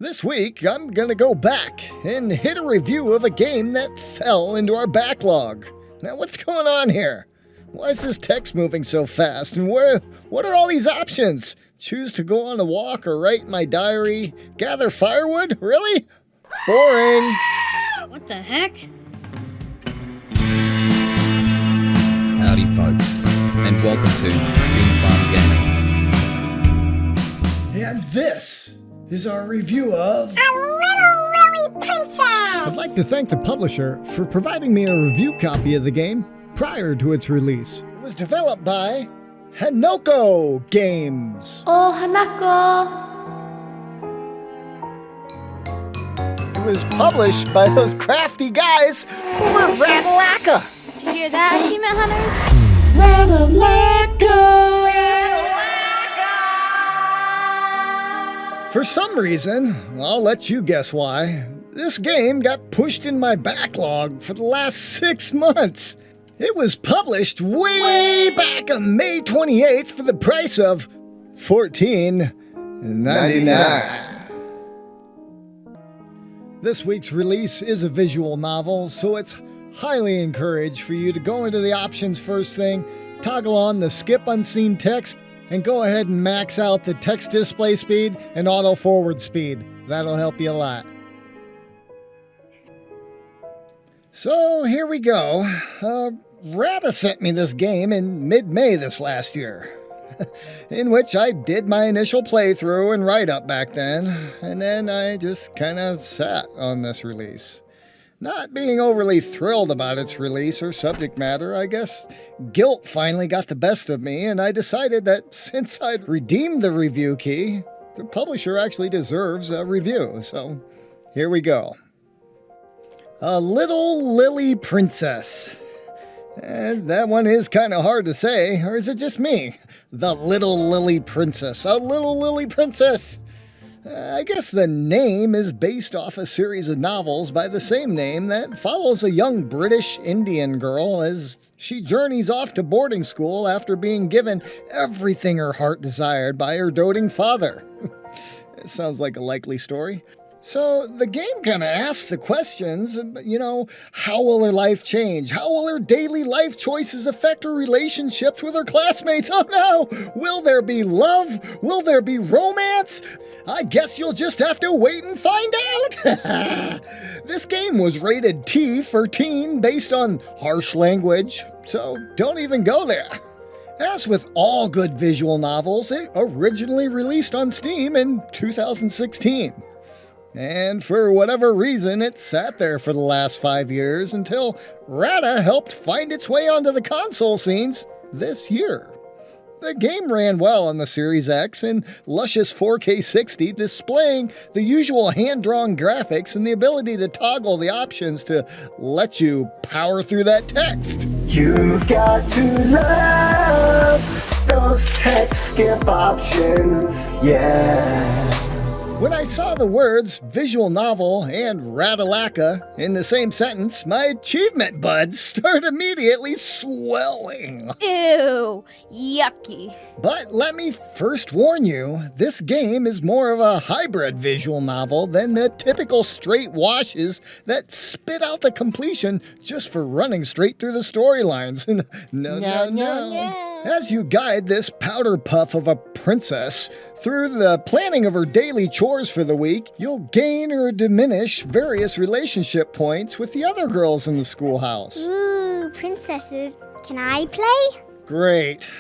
This week, I'm gonna go back and hit a review of a game that fell into our backlog. Now, what's going on here? Why is this text moving so fast? And what are all these options? Choose to go on a walk or write in my diary? Gather firewood? Really? Boring. What the heck? Howdy folks, and welcome to Being Fun Gaming. And this is our review of A Little Lily Princess! I'd like to thank the publisher for providing me a review copy of the game prior to its release. It was developed by Hanako Games. Oh, Hanako! It was published by those crafty guys over at Ratalaika. Did you hear that, achievement hunters? For some reason, I'll let you guess why, this game got pushed in my backlog for the last 6 months. It was published way back on May 28th for the price of $14.99. This week's release is a visual novel, so it's highly encouraged for you to go into the options first thing, toggle on the skip unseen text, and go ahead and max out the text display speed and auto forward speed. That'll help you a lot. So here we go. Rata sent me this game in mid-May this last year, in which I did my initial playthrough and write-up back then, and then I just kind of sat on this release. Not being overly thrilled about its release or subject matter, I guess guilt finally got the best of me, and I decided that since I'd redeemed the review key, the publisher actually deserves a review, so here we go. A Little Lily Princess. That one is kind of hard to say, or is it just me? The Little Lily Princess. A Little Lily Princess. I guess the name is based off a series of novels by the same name that follows a young British Indian girl as she journeys off to boarding school after being given everything her heart desired by her doting father. It sounds like a likely story. So the game kind of asks the questions, how will her life change? How will her daily life choices affect her relationships with her classmates? Oh no! Will there be love? Will there be romance? I guess you'll just have to wait and find out! This game was rated T for teen based on harsh language, so don't even go there. As with all good visual novels, it originally released on Steam in 2016. And for whatever reason, it sat there for the last 5 years until Rata helped find its way onto the console scenes this year. The game ran well on the Series X in luscious 4K 60, displaying the usual hand-drawn graphics and the ability to toggle the options to let you power through that text. You've got to love those text skip options, yeah. When I saw the words visual novel and Ratalaika in the same sentence, my achievement buds started immediately swelling. Ew, yucky. But let me first warn you, this game is more of a hybrid visual novel than the typical straight washes that spit out the completion just for running straight through the storylines. No. As you guide this powder puff of a princess through the planning of her daily chores for the week, you'll gain or diminish various relationship points with the other girls in the schoolhouse. Ooh, princesses. Can I play? Great.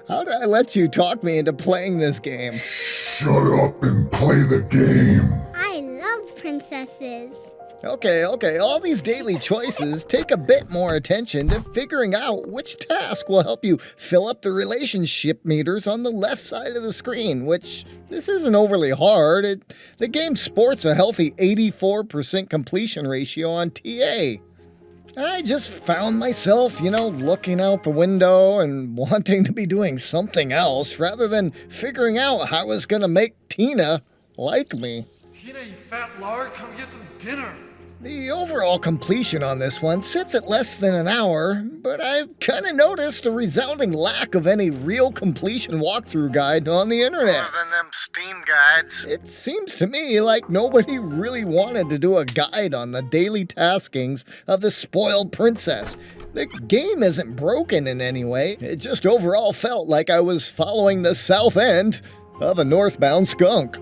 How did I let you talk me into playing this game? Shut up and play the game. I love princesses. Okay, all these daily choices take a bit more attention to figuring out which task will help you fill up the relationship meters on the left side of the screen, which this isn't overly hard. The game sports a healthy 84% completion ratio on TA. I just found myself, looking out the window and wanting to be doing something else rather than figuring out how I was going to make Tina like me. Tina, you fat lard, come get some dinner. The overall completion on this one sits at less than an hour, but I've kind of noticed a resounding lack of any real completion walkthrough guide on the internet. Other than them some Steam guides. It seems to me like nobody really wanted to do a guide on the daily taskings of the spoiled princess. The game isn't broken in any way. It just overall felt like I was following the south end of a northbound skunk.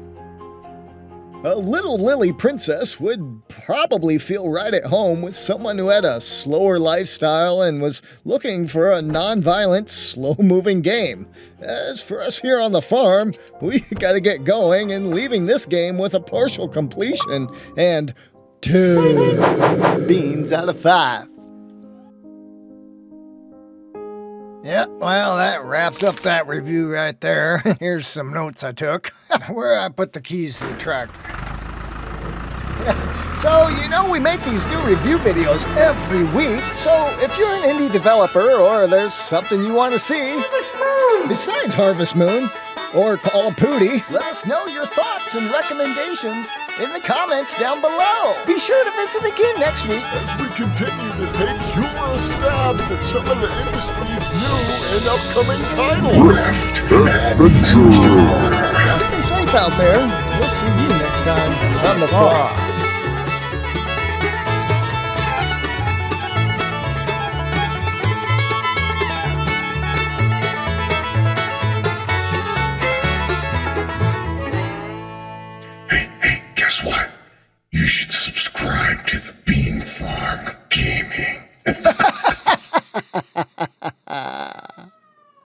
A little Lily princess would probably feel right at home with someone who had a slower lifestyle and was looking for a non-violent, slow-moving game. As for us here on the farm, we gotta get going and leaving this game with a partial completion and 2 beans out of 5. Yeah, well, that wraps up that review right there. Here's some notes I took. Where I put the keys to the tractor. So, we make these new review videos every week, so if you're an indie developer or there's something you want to see besides Harvest Moon or Call of Pooty, let us know your thoughts and recommendations in the comments down below. Be sure to visit again next week As we continue to take humorous stabs at some of the industry's new and upcoming titles. Stay safe out there. We'll see you next time on the farm. Hey,